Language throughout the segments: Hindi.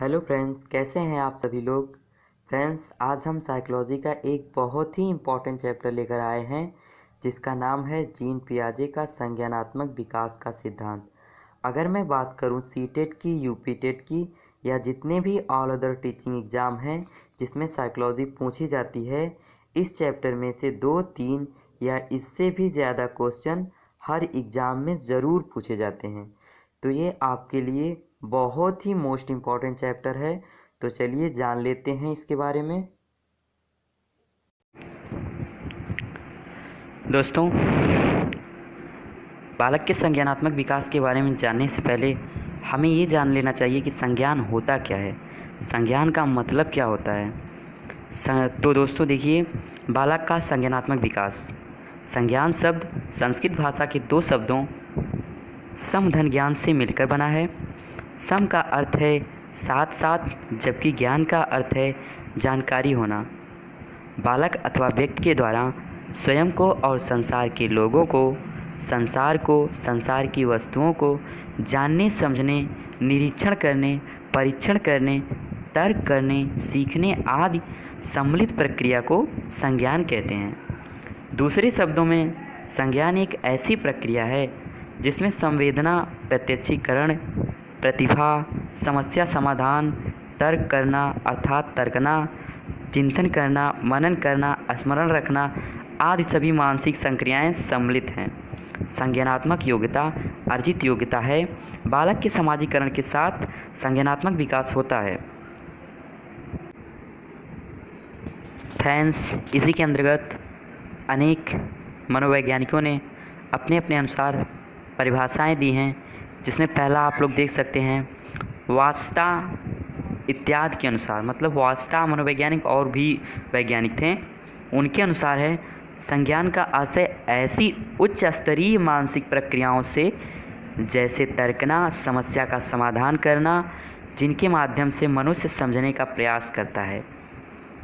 हेलो फ्रेंड्स, कैसे हैं आप सभी लोग। फ्रेंड्स, आज हम साइकोलॉजी का एक बहुत ही इम्पॉर्टेंट चैप्टर लेकर आए हैं जिसका नाम है जीन पियाजे का संज्ञानात्मक विकास का सिद्धांत। अगर मैं बात करूं सीटेट की, यूपीटेट की या जितने भी ऑल अदर टीचिंग एग्ज़ाम हैं जिसमें साइकोलॉजी पूछी जाती है, इस चैप्टर में से 2-3 या इससे भी ज़्यादा क्वेश्चन हर एग्ज़ाम में ज़रूर पूछे जाते हैं। तो ये आपके लिए बहुत ही मोस्ट इम्पॉर्टेंट चैप्टर है। तो चलिए जान लेते हैं इसके बारे में। दोस्तों, बालक के संज्ञानात्मक विकास के बारे में जानने से पहले हमें ये जान लेना चाहिए कि संज्ञान होता क्या है, संज्ञान का मतलब क्या होता है। तो दोस्तों देखिए, बालक का संज्ञानात्मक विकास। संज्ञान शब्द संस्कृत भाषा के 2 शब्दों सम धन ज्ञान से मिलकर बना है। सम का अर्थ है साथ साथ, जबकि ज्ञान का अर्थ है जानकारी होना। बालक अथवा व्यक्ति के द्वारा स्वयं को और संसार के लोगों को, संसार की वस्तुओं को जानने, समझने, निरीक्षण करने, परीक्षण करने, तर्क करने, सीखने आदि सम्मिलित प्रक्रिया को संज्ञान कहते हैं। दूसरे शब्दों में संज्ञान एक ऐसी प्रक्रिया है जिसमें संवेदना, प्रत्यक्षीकरण, प्रतिभा, समस्या समाधान, तर्क करना अर्थात तर्कना, चिंतन करना, मनन करना, स्मरण रखना आदि सभी मानसिक संक्रियाएं सम्मिलित हैं। संज्ञानात्मक योग्यता अर्जित योग्यता है। बालक के समाजीकरण के साथ संज्ञानात्मक विकास होता है। फ्रेंड्स, इसी के अंतर्गत अनेक मनोवैज्ञानिकों ने अपने अपने अनुसार परिभाषाएं दी हैं, जिसमें पहला आप लोग देख सकते हैं वास्टा इत्यादि के अनुसार, मतलब वास्टा मनोवैज्ञानिक और भी वैज्ञानिक थे, उनके अनुसार है संज्ञान का आशय ऐसी उच्च स्तरीय मानसिक प्रक्रियाओं से जैसे तर्कना, समस्या का समाधान करना, जिनके माध्यम से मनुष्य समझने का प्रयास करता है।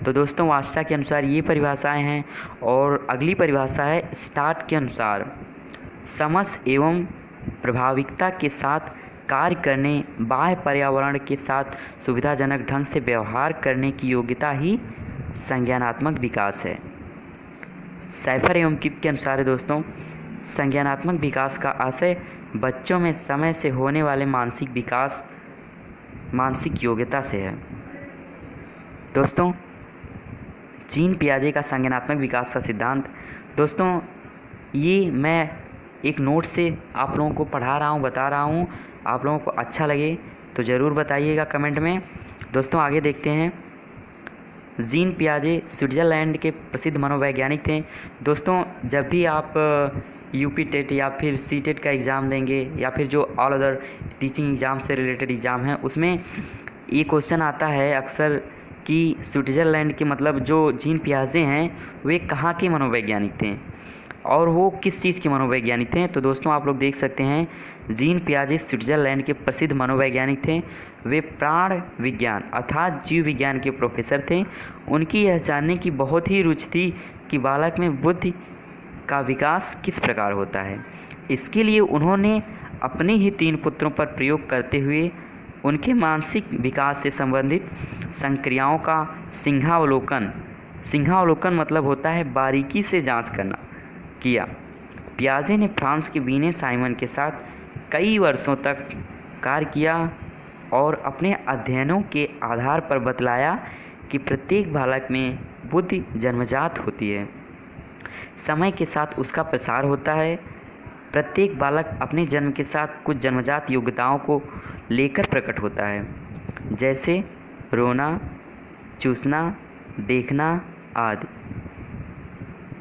तो दोस्तों, वास्टा के अनुसार ये परिभाषाएं हैं। और अगली परिभाषा है स्टार्ट के अनुसार समझ एवं प्रभाविकता के साथ कार्य करने, बाह्य पर्यावरण के साथ सुविधाजनक ढंग से व्यवहार करने की योग्यता ही संज्ञानात्मक विकास है। सैफर एवं किप के अनुसार है दोस्तों, संज्ञानात्मक विकास का आशय बच्चों में समय से होने वाले मानसिक विकास, मानसिक योग्यता से है। दोस्तों, जीन पियाजे का संज्ञानात्मक विकास का सिद्धांत। दोस्तों, ये मैं एक नोट से आप लोगों को पढ़ा रहा हूँ, बता रहा हूँ। आप लोगों को अच्छा लगे तो ज़रूर बताइएगा कमेंट में। दोस्तों, आगे देखते हैं। जीन पियाजे स्विट्ज़रलैंड के प्रसिद्ध मनोवैज्ञानिक थे। दोस्तों, जब भी आप यूपीटेट या फिर सीटेट का एग्ज़ाम देंगे या फिर जो ऑल अदर टीचिंग एग्ज़ाम से रिलेटेड एग्ज़ाम है, उसमें ये क्वेश्चन आता है अक्सर कि स्विट्ज़रलैंड के, मतलब जो जीन पियाजे हैं, वे कहाँ के मनोवैज्ञानिक थे और वो किस चीज़ के मनोवैज्ञानिक थे। तो दोस्तों, आप लोग देख सकते हैं जीन पियाजे स्विट्ज़रलैंड के प्रसिद्ध मनोवैज्ञानिक थे। वे प्राण विज्ञान अर्थात जीव विज्ञान के प्रोफेसर थे। उनकी यह जानने की बहुत ही रुचि थी कि बालक में बुद्धि का विकास किस प्रकार होता है। इसके लिए उन्होंने अपने ही 3 पुत्रों पर प्रयोग करते हुए उनके मानसिक विकास से संबंधित संक्रियाओं का सिंहावलोकन मतलब होता है बारीकी से जांच करना, किया। पियाजे ने फ्रांस के बीने साइमन के साथ कई वर्षों तक कार्य किया और अपने अध्ययनों के आधार पर बतलाया कि प्रत्येक बालक में बुद्धि जन्मजात होती है, समय के साथ उसका प्रसार होता है। प्रत्येक बालक अपने जन्म के साथ कुछ जन्मजात योग्यताओं को लेकर प्रकट होता है, जैसे रोना, चूसना, देखना आदि।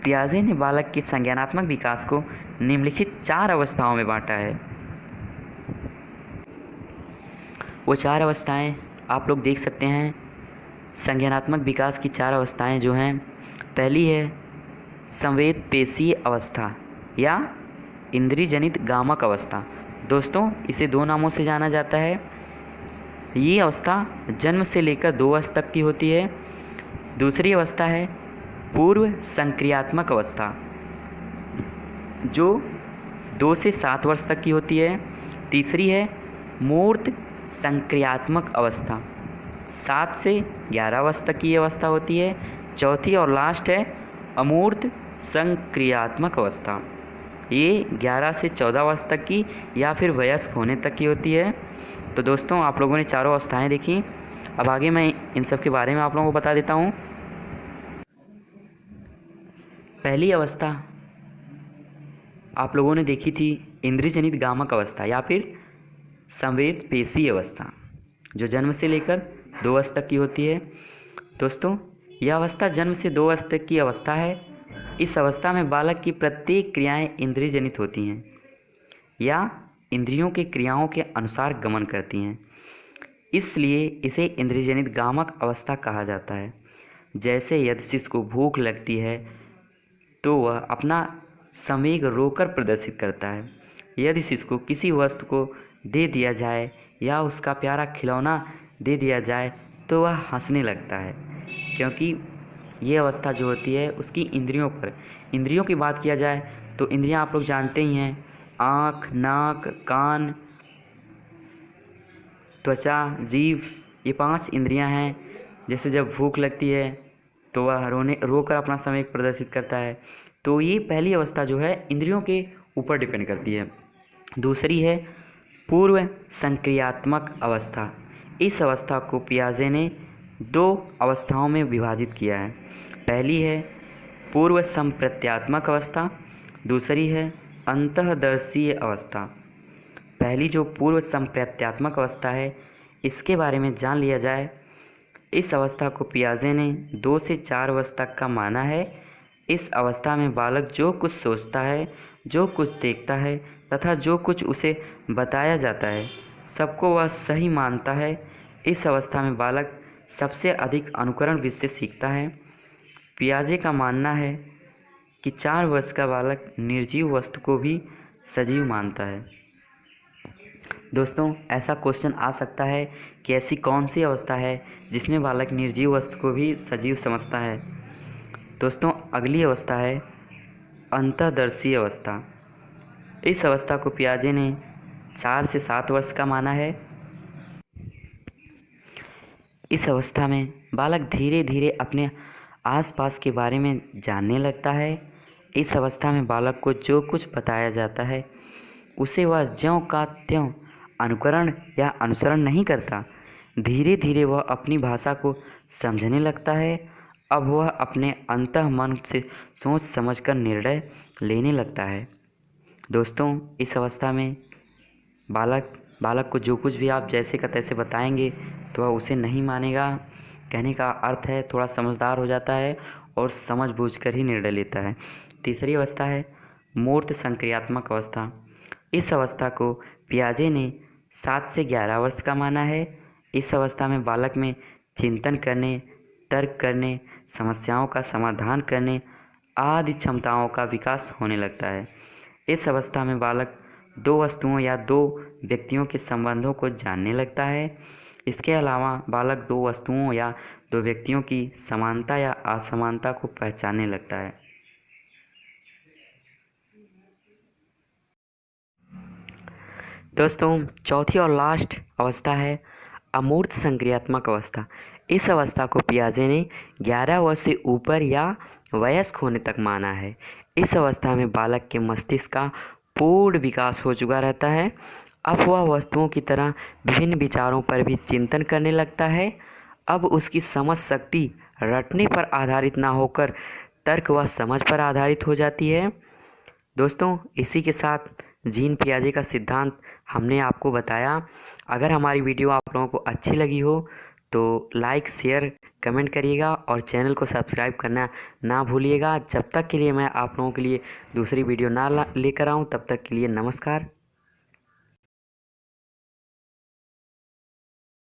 पियाजे ने बालक के संज्ञानात्मक विकास को निम्नलिखित 4 अवस्थाओं में बांटा है। वो 4 अवस्थाएं आप लोग देख सकते हैं। संज्ञानात्मक विकास की 4 अवस्थाएं जो हैं, पहली है संवेद पेशीय अवस्था या इंद्रिय जनित गामक अवस्था। दोस्तों, इसे 2 नामों से जाना जाता है। ये अवस्था जन्म से लेकर 2 वर्ष तक की होती है। दूसरी अवस्था है पूर्व संक्रियात्मक अवस्था, जो 2 से 7 वर्ष तक की होती है। तीसरी है मूर्त संक्रियात्मक अवस्था, 7 से 11 वर्ष तक की अवस्था होती है। चौथी और लास्ट है अमूर्त संक्रियात्मक अवस्था। ये 11 से 14 वर्ष तक की या फिर वयस्क होने तक की होती है। तो दोस्तों, आप लोगों ने चारों अवस्थाएं देखी। अब आगे मैं इन सब के बारे में आप लोगों को बता देता हूँ। पहली अवस्था आप लोगों ने देखी थी इंद्रिय जनित गामक अवस्था या फिर संवेद पेशी अवस्था, जो जन्म से लेकर 2 वर्ष तक की होती है। दोस्तों, यह अवस्था जन्म से 2 वर्ष तक की अवस्था है। इस अवस्था में बालक की प्रत्येक क्रियाएं इंद्रिय जनित होती हैं या इंद्रियों के क्रियाओं के अनुसार गमन करती हैं, इसलिए इसे इंद्रिय जनित गामक अवस्था कहा जाता है। जैसे यदि शिशु को भूख लगती है तो वह अपना संवेग रोकर प्रदर्शित करता है। यदि शिशु को किसी वस्तु को दे दिया जाए या उसका प्यारा खिलौना दे दिया जाए तो वह हंसने लगता है, क्योंकि ये अवस्था जो होती है उसकी इंद्रियों की बात किया जाए तो इंद्रियां आप लोग जानते ही हैं, आँख, नाक, कान, त्वचा, जीभ, ये 5 इंद्रियां हैं। जैसे जब भूख लगती है तो वह रोकर अपना समय प्रदर्शित करता है। तो ये पहली अवस्था जो है इंद्रियों के ऊपर डिपेंड करती है। दूसरी है पूर्व संक्रियात्मक अवस्था। इस अवस्था को पियाजे ने 2 अवस्थाओं में विभाजित किया है। पहली है पूर्व संप्रत्यात्मक अवस्था, दूसरी है अंतःदर्शीय अवस्था। पहली जो पूर्व संप्रत्यात्मक अवस्था है, इसके बारे में जान लिया जाए। इस अवस्था को पियाजे ने 2 से 4 वर्ष तक का माना है। इस अवस्था में बालक जो कुछ सोचता है, जो कुछ देखता है तथा जो कुछ उसे बताया जाता है, सबको वह सही मानता है। इस अवस्था में बालक सबसे अधिक अनुकरण विषय सीखता है। पियाजे का मानना है कि 4 वर्ष का बालक निर्जीव वस्तु को भी सजीव मानता है। दोस्तों, ऐसा क्वेश्चन आ सकता है कि ऐसी कौन सी अवस्था है जिसमें बालक निर्जीव वस्तु को भी सजीव समझता है। दोस्तों, अगली अवस्था है अंतःदर्शी अवस्था। इस अवस्था को पियाजे ने 4 से 7 वर्ष का माना है। इस अवस्था में बालक धीरे धीरे अपने आसपास के बारे में जानने लगता है। इस अवस्था में बालक को जो कुछ बताया जाता है उसे वह ज्यों का त्यों अनुकरण या अनुसरण नहीं करता। धीरे धीरे वह अपनी भाषा को समझने लगता है। अब वह अपने अंतः मन से सोच समझकर निर्णय लेने लगता है। दोस्तों, इस अवस्था में बालक को जो कुछ भी आप जैसे का तैसे बताएंगे तो वह उसे नहीं मानेगा। कहने का अर्थ है थोड़ा समझदार हो जाता है और समझ बूझ कर ही निर्णय लेता है। तीसरी अवस्था है मूर्त संक्रियात्मक अवस्था। इस अवस्था को पियाजे ने 7 से 11 वर्ष का माना है। इस अवस्था में बालक में चिंतन करने, तर्क करने, समस्याओं का समाधान करने आदि क्षमताओं का विकास होने लगता है। इस अवस्था में बालक 2 वस्तुओं या 2 व्यक्तियों के संबंधों को जानने लगता है। इसके अलावा बालक 2 वस्तुओं या 2 व्यक्तियों की समानता या असमानता को पहचानने लगता है। दोस्तों, चौथी और लास्ट अवस्था है अमूर्त संक्रियात्मक अवस्था। इस अवस्था को पियाजे ने 11 वर्ष से ऊपर या वयस्क होने तक माना है। इस अवस्था में बालक के मस्तिष्क का पूर्ण विकास हो चुका रहता है। अब वह वस्तुओं की तरह विभिन्न विचारों पर भी चिंतन करने लगता है। अब उसकी समझ शक्ति रटने पर आधारित ना होकर तर्क व समझ पर आधारित हो जाती है। दोस्तों, इसी के साथ जीन पियाजे का सिद्धांत हमने आपको बताया। अगर हमारी वीडियो आप लोगों को अच्छी लगी हो तो लाइक, शेयर, कमेंट करिएगा और चैनल को सब्सक्राइब करना ना भूलिएगा। जब तक के लिए मैं आप लोगों के लिए दूसरी वीडियो ना लेकर आऊँ, तब तक के लिए नमस्कार।